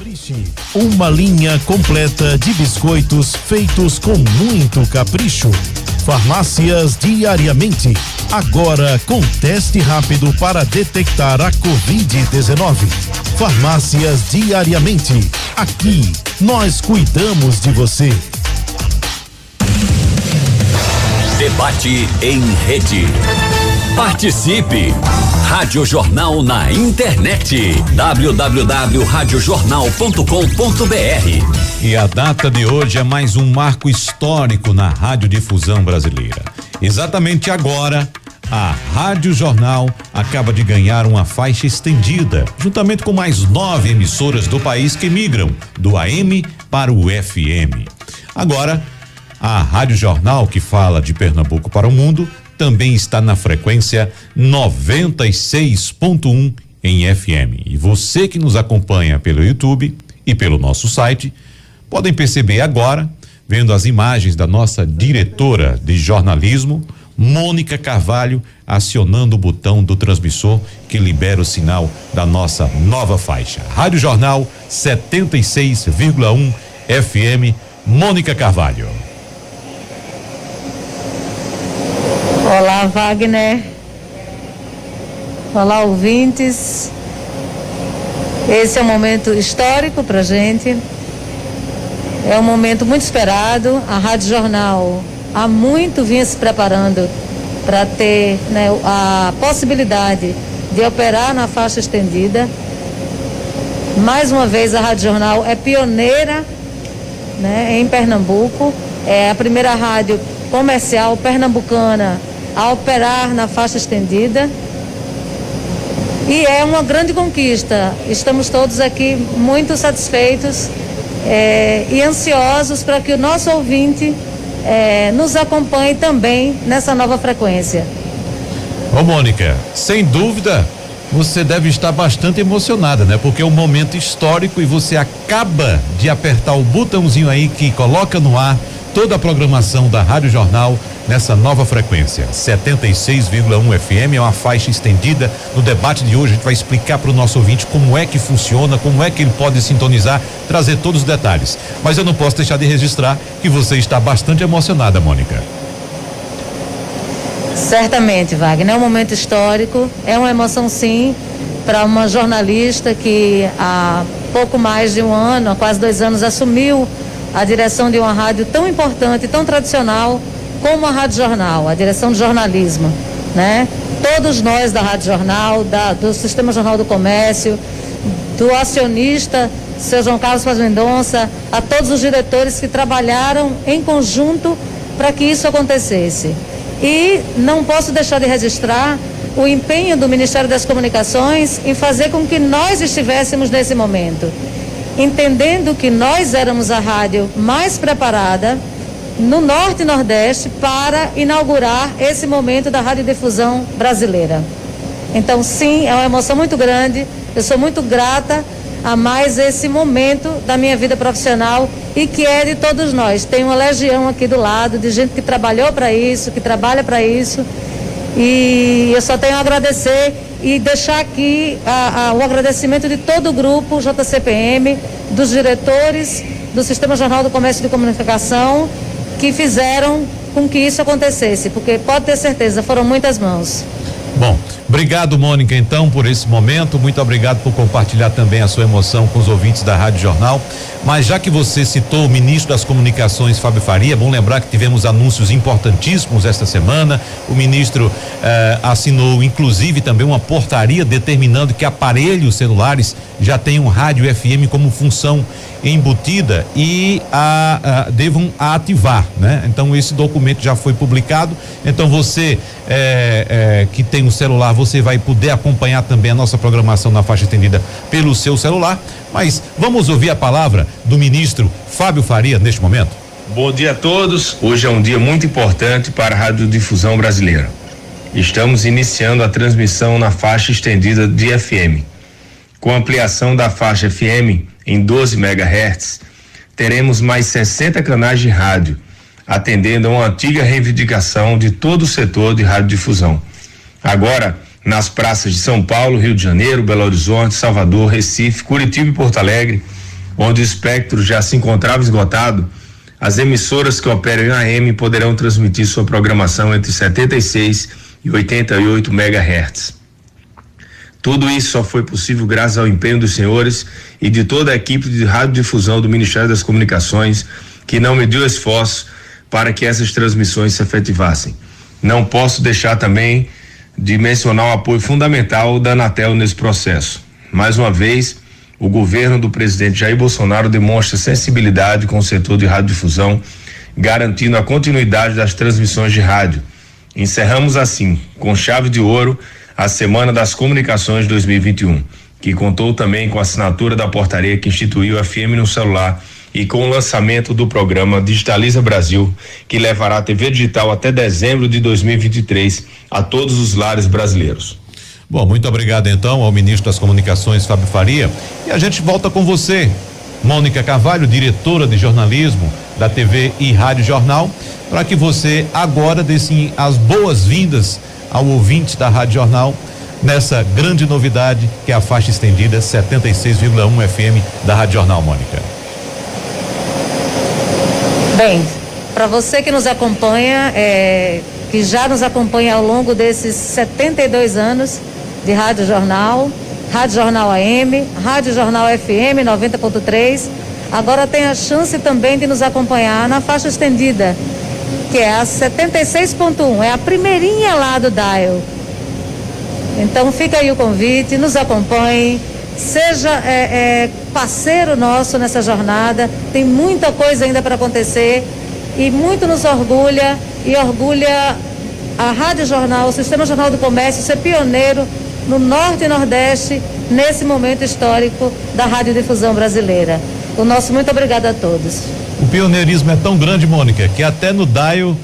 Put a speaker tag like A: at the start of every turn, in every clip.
A: Capriche, uma linha completa de biscoitos feitos com muito capricho. Farmácias Diariamente, agora com teste rápido para detectar a Covid-19. Farmácias Diariamente, aqui nós cuidamos de você.
B: Debate em rede. Participe! Rádio Jornal na internet. www.radiojornal.com.br.
C: E a data de hoje é mais um marco histórico na radiodifusão brasileira. Exatamente agora, a Rádio Jornal acaba de ganhar uma faixa estendida, juntamente com mais 9 emissoras do país que migram do AM para o FM. Agora, a Rádio Jornal, que fala de Pernambuco para o mundo, também está na frequência 96.1 em FM. E você que nos acompanha pelo YouTube e pelo nosso site, podem perceber agora, vendo as imagens da nossa diretora de jornalismo, Mônica Carvalho, acionando o botão do transmissor que libera o sinal da nossa nova faixa. Rádio Jornal 76,1 FM, Mônica Carvalho.
D: Olá, Wagner. Olá, ouvintes. Esse é um momento histórico pra gente. É um momento muito esperado. A Rádio Jornal há muito vinha se preparando para ter, né, a possibilidade de operar na faixa estendida. Mais uma vez, a Rádio Jornal é pioneira, né, em Pernambuco. É a primeira rádio comercial pernambucana a operar na faixa estendida. E é uma grande conquista. Estamos todos aqui muito satisfeitos e ansiosos para que o nosso ouvinte nos acompanhe também nessa nova frequência.
C: Ô Mônica, sem dúvida você deve estar bastante emocionada, né? Porque é um momento histórico e você acaba de apertar o botãozinho aí que coloca no ar toda a programação da Rádio Jornal nessa nova frequência, 76,1 FM, é uma faixa estendida. No debate de hoje a gente vai explicar para o nosso ouvinte como é que funciona, como é que ele pode sintonizar, trazer todos os detalhes. Mas eu não posso deixar de registrar que você está bastante emocionada, Mônica.
D: Certamente, Wagner, é um momento histórico, é uma emoção sim, para uma jornalista que há pouco mais de um ano, há quase 2 anos, assumiu a direção de uma rádio tão importante, tão tradicional como a Rádio Jornal, a direção de jornalismo, né? Todos nós da Rádio Jornal, do Sistema Jornal do Comércio, do acionista, seu João Carlos Paz Mendonça, a todos os diretores que trabalharam em conjunto para que isso acontecesse. E não posso deixar de registrar o empenho do Ministério das Comunicações em fazer com que nós estivéssemos nesse momento, entendendo que nós éramos a rádio mais preparada no Norte e Nordeste para inaugurar esse momento da radiodifusão brasileira. Então, sim, é uma emoção muito grande. Eu sou muito grata a mais esse momento da minha vida profissional e que é de todos nós. Tem uma legião aqui do lado de gente que trabalhou para isso, que trabalha para isso, e eu só tenho a agradecer e deixar aqui o agradecimento de todo o grupo JCPM, dos diretores do Sistema Jornal do Comércio e de Comunicação, que fizeram com que isso acontecesse, porque pode ter certeza, foram muitas mãos.
C: Bom, obrigado, Mônica, então, por esse momento. Muito obrigado por compartilhar também a sua emoção com os ouvintes da Rádio Jornal. Mas já que você citou o ministro das Comunicações, Fábio Faria, é bom lembrar que tivemos anúncios importantíssimos esta semana. O ministro assinou, inclusive, também uma portaria determinando que aparelhos celulares já tenham rádio FM como função embutida e devam ativar, né? Então esse documento já foi publicado. Então você que tem um celular, você vai poder acompanhar também a nossa programação na faixa estendida pelo seu celular. Mas vamos ouvir a palavra do ministro Fábio Faria neste momento.
E: Bom dia a todos. Hoje é um dia muito importante para a radiodifusão brasileira. Estamos iniciando a transmissão na faixa estendida de FM. Com a ampliação da faixa FM em 12 MHz, teremos mais 60 canais de rádio, atendendo a uma antiga reivindicação de todo o setor de radiodifusão. Agora, nas praças de São Paulo, Rio de Janeiro, Belo Horizonte, Salvador, Recife, Curitiba e Porto Alegre, onde o espectro já se encontrava esgotado, as emissoras que operam em AM poderão transmitir sua programação entre 76 e 88 MHz. Tudo isso só foi possível graças ao empenho dos senhores e de toda a equipe de radiodifusão do Ministério das Comunicações, que não mediu esforço para que essas transmissões se efetivassem. Não posso deixar também de mencionar o apoio fundamental da Anatel nesse processo. Mais uma vez, o governo do presidente Jair Bolsonaro demonstra sensibilidade com o setor de radiodifusão, garantindo a continuidade das transmissões de rádio. Encerramos assim, com chave de ouro, a Semana das Comunicações 2021, que contou também com a assinatura da portaria que instituiu a FM no celular e com o lançamento do programa Digitaliza Brasil, que levará a TV digital até dezembro de 2023 a todos os lares brasileiros.
C: Bom, muito obrigado então ao ministro das Comunicações, Fábio Faria, e a gente volta com você, Mônica Carvalho, diretora de jornalismo da TV e Rádio Jornal, para que você agora dê sim as boas-vindas ao ouvinte da Rádio Jornal nessa grande novidade que é a faixa estendida 76,1 FM da Rádio Jornal, Mônica.
D: Bem, para você que nos acompanha, que já nos acompanha ao longo desses 72 anos de Rádio Jornal AM, Rádio Jornal FM 90.3, agora tem a chance também de nos acompanhar na faixa estendida, que é a 76.1, é a primeirinha lá do dial. Então fica aí o convite, nos acompanhe, seja parceiro nosso nessa jornada. Tem muita coisa ainda para acontecer e muito nos orgulha e orgulha a Rádio Jornal, o Sistema Jornal do Comércio, ser pioneiro no Norte e Nordeste nesse momento histórico da radiodifusão brasileira. O nosso muito obrigado a todos.
C: O pioneirismo é tão grande, Mônica, que até no dial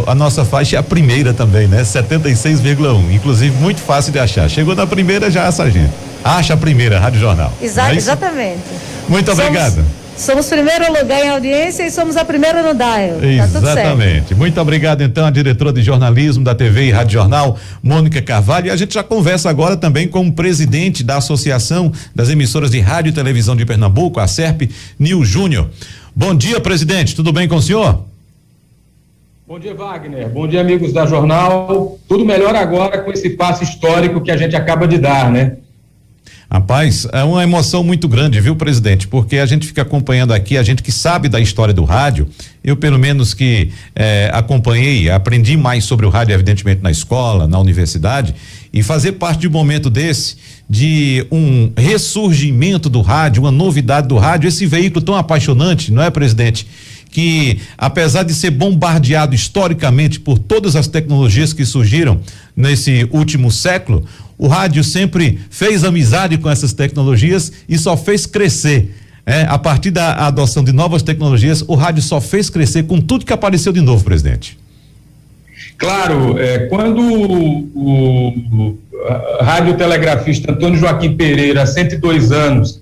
C: a nossa faixa é a primeira também, né? 76,1, inclusive muito fácil de achar. Chegou na primeira, já acha a gente. Acha a primeira, Rádio Jornal.
D: Exatamente.
C: Muito obrigado.
D: Somos primeiro lugar em audiência e somos a primeira no dial.
C: Exatamente. Muito obrigado então a diretora de jornalismo da TV e Rádio Jornal, Mônica Carvalho, e a gente já conversa agora também com o presidente da Associação das Emissoras de Rádio e Televisão de Pernambuco, a SERP, Nil Júnior. Bom dia, presidente, tudo bem com o senhor?
F: Bom dia, Wagner. Bom dia, amigos da Jornal. Tudo melhor agora com esse passo histórico que a gente acaba de dar, né?
C: Rapaz, é uma emoção muito grande, viu, presidente? Porque a gente fica acompanhando aqui, a gente que sabe da história do rádio, eu pelo menos que acompanhei, aprendi mais sobre o rádio, evidentemente, na escola, na universidade, e fazer parte de um momento desse, de um ressurgimento do rádio, uma novidade do rádio, esse veículo tão apaixonante, não é, presidente? Que apesar de ser bombardeado historicamente por todas as tecnologias que surgiram nesse último século, o rádio sempre fez amizade com essas tecnologias e só fez crescer. A partir da adoção de novas tecnologias, o rádio só fez crescer com tudo que apareceu de novo, presidente.
F: Claro, quando o radiotelegrafista Antônio Joaquim Pereira, há 102 anos,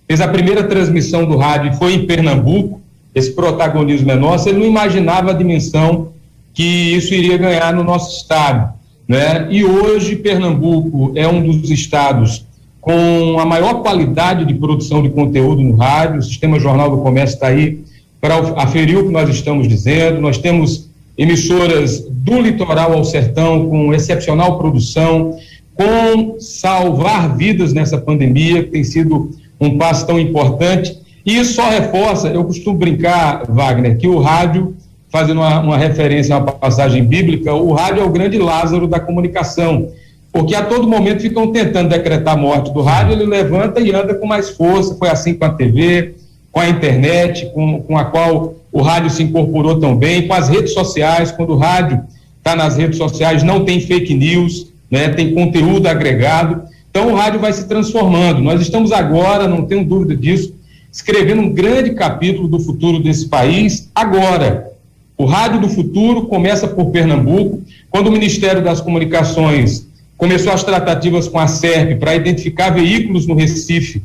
F: fez a primeira transmissão do rádio e foi em Pernambuco, esse protagonismo é nosso, ele não imaginava a dimensão que isso iria ganhar no nosso estado, né? E hoje Pernambuco é um dos estados com a maior qualidade de produção de conteúdo no rádio. O Sistema Jornal do Comércio está aí para aferir o que nós estamos dizendo. Nós temos emissoras do litoral ao sertão com excepcional produção, com salvar vidas nessa pandemia, que tem sido um passo tão importante. E isso só reforça, eu costumo brincar, Wagner, que o rádio, fazendo uma referência a uma passagem bíblica, o rádio é o grande Lázaro da comunicação, porque a todo momento ficam tentando decretar a morte do rádio, ele levanta e anda com mais força. Foi assim com a TV, com a internet, com a qual o rádio se incorporou tão bem, com as redes sociais. Quando o rádio está nas redes sociais, não tem fake news, né? Tem conteúdo agregado, então o rádio vai se transformando. Nós estamos agora, não tenho dúvida disso, escrevendo um grande capítulo do futuro desse país agora. O rádio do futuro começa por Pernambuco. Quando o Ministério das Comunicações começou as tratativas com a SERP para identificar veículos no Recife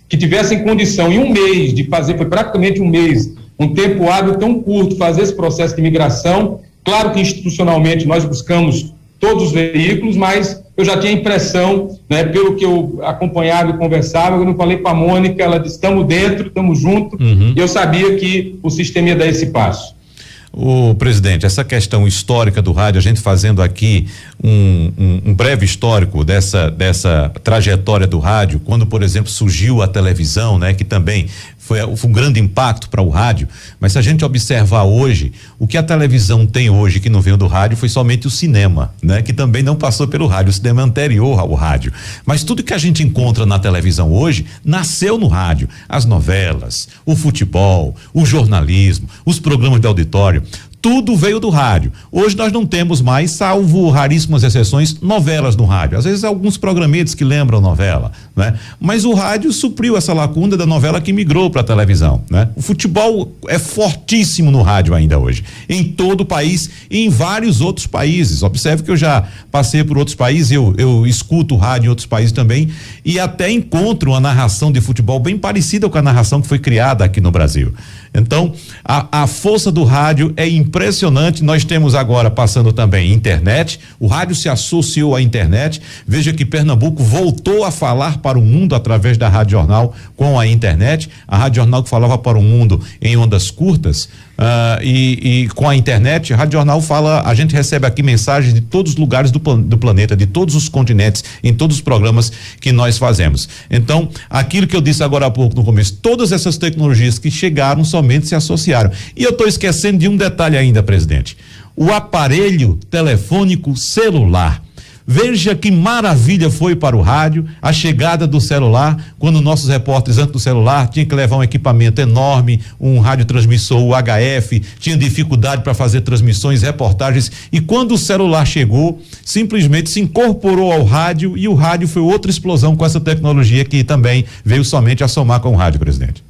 F: que tivessem condição em um mês de fazer, foi praticamente um mês, um tempo hábil tão curto, fazer esse processo de migração. Claro que institucionalmente nós buscamos todos os veículos, mas eu já tinha a impressão, né, pelo que eu acompanhava e conversava, eu não falei para a Mônica, ela disse, estamos dentro, estamos juntos, e eu sabia que o sistema ia dar esse passo.
C: O presidente, essa questão histórica do rádio, a gente fazendo aqui um breve histórico dessa trajetória do rádio, quando, por exemplo, surgiu a televisão, né, que também foi um grande impacto para o rádio, mas se a gente observar hoje, o que a televisão tem hoje que não veio do rádio foi somente o cinema, né, que também não passou pelo rádio, o cinema anterior ao rádio. Mas tudo que a gente encontra na televisão hoje nasceu no rádio, as novelas, o futebol, o jornalismo, os programas de auditório, tudo veio do rádio. Hoje nós não temos mais, salvo raríssimas exceções, novelas no rádio. Às vezes alguns programetes que lembram novela, né? Mas o rádio supriu essa lacuna da novela que migrou para a televisão, né? O futebol é fortíssimo no rádio ainda hoje, em todo o país e em vários outros países. Observe que eu já passei por outros países, eu escuto o rádio em outros países também e até encontro uma narração de futebol bem parecida com a narração que foi criada aqui no Brasil. Então, a força do rádio é impressionante. Nós temos agora passando também internet, o rádio se associou à internet. Veja que Pernambuco voltou a falar para o mundo através da Rádio Jornal com a internet. A Rádio Jornal que falava para o mundo em ondas curtas, e com a internet, a Rádio Jornal fala, a gente recebe aqui mensagens de todos os lugares do planeta, de todos os continentes, em todos os programas que nós fazemos. Então, aquilo que eu disse agora há pouco no começo, todas essas tecnologias que chegaram somente se associaram. E eu estou esquecendo de um detalhe ainda, presidente. O aparelho telefônico celular. Veja que maravilha foi para o rádio a chegada do celular, quando nossos repórteres antes do celular tinham que levar um equipamento enorme, um radiotransmissor UHF, tinha dificuldade para fazer transmissões, reportagens, e quando o celular chegou, simplesmente se incorporou ao rádio e o rádio foi outra explosão com essa tecnologia que também veio somente a somar com o rádio, presidente.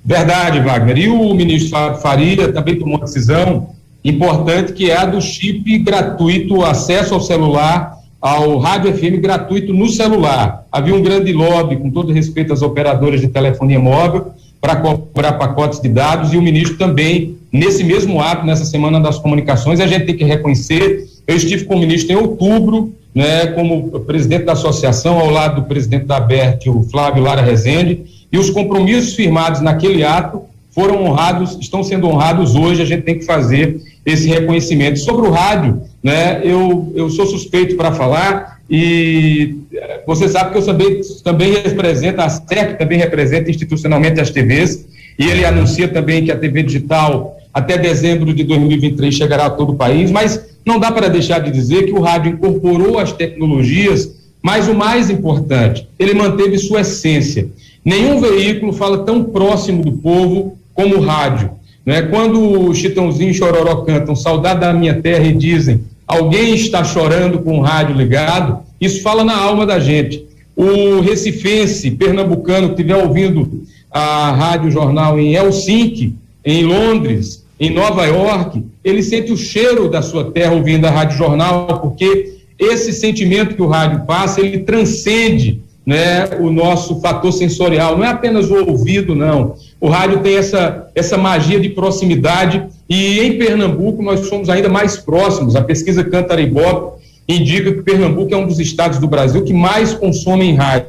F: Verdade, Wagner. E o ministro Fábio Faria também tomou uma decisão importante, que é a do chip gratuito, acesso ao celular, ao rádio FM gratuito no celular. Havia um grande lobby, com todo respeito às operadoras de telefonia móvel, para cobrar pacotes de dados, e o ministro também, nesse mesmo ato, nessa Semana das Comunicações, a gente tem que reconhecer, eu estive com o ministro em outubro, né, como presidente da associação, ao lado do presidente da ABERT, o Flávio Lara Rezende, e os compromissos firmados naquele ato foram honrados, estão sendo honrados hoje. A gente tem que fazer esse reconhecimento. Sobre o rádio, né, eu sou suspeito para falar, e você sabe que eu também represento, a SERP também representa institucionalmente as TVs, e ele anuncia também que a TV digital até dezembro de 2023 chegará a todo o país, mas não dá para deixar de dizer que o rádio incorporou as tecnologias, mas o mais importante, ele manteve sua essência. Nenhum veículo fala tão próximo do povo como o rádio, né? Quando o Chitãozinho e Chororó cantam Saudade da Minha Terra e dizem alguém está chorando com o rádio ligado, isso fala na alma da gente. O recifense, pernambucano, que estiver ouvindo a Rádio Jornal em Helsinki, em Londres, em Nova York, ele sente o cheiro da sua terra ouvindo a Rádio Jornal, porque esse sentimento que o rádio passa, ele transcende, né, o nosso fator sensorial, não é apenas o ouvido, não. O rádio tem essa magia de proximidade, e em Pernambuco nós somos ainda mais próximos. A pesquisa Cantar Ibope indica que Pernambuco é um dos estados do Brasil que mais consomem rádio.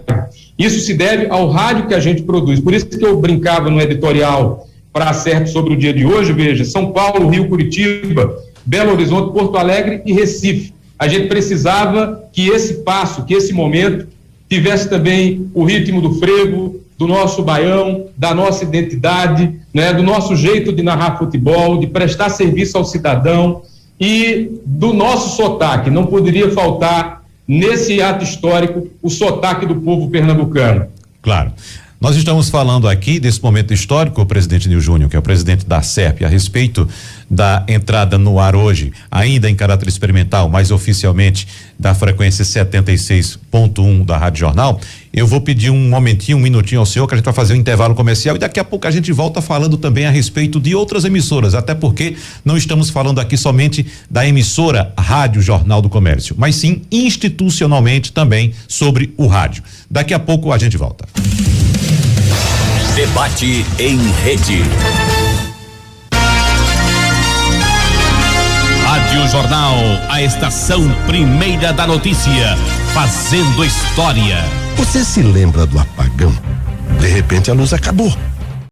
F: Isso se deve ao rádio que a gente produz. Por isso que eu brincava no editorial para a SERP sobre o dia de hoje. Veja, São Paulo, Rio, Curitiba, Belo Horizonte, Porto Alegre e Recife. A gente precisava que esse passo, que esse momento tivesse também o ritmo do frevo, do nosso baião, da nossa identidade, né, do nosso jeito de narrar futebol, de prestar serviço ao cidadão e do nosso sotaque. Não poderia faltar, nesse ato histórico, o sotaque do povo pernambucano.
C: Claro. Nós estamos falando aqui desse momento histórico, o presidente Nil Júnior, que é o presidente da SERP, a respeito da entrada no ar hoje, ainda em caráter experimental, mas oficialmente da frequência 76.1 da Rádio Jornal. Eu vou pedir um momentinho, um minutinho ao senhor, que a gente vai fazer um intervalo comercial, e daqui a pouco a gente volta falando também a respeito de outras emissoras, até porque não estamos falando aqui somente da emissora Rádio Jornal do Comércio, mas sim institucionalmente também sobre o rádio. Daqui a pouco a gente volta.
B: Debate em rede.
A: Rádio
G: Rádio Jornal, a estação primeira da notícia, fazendo história.
H: Você se lembra do apagão? De repente a luz acabou.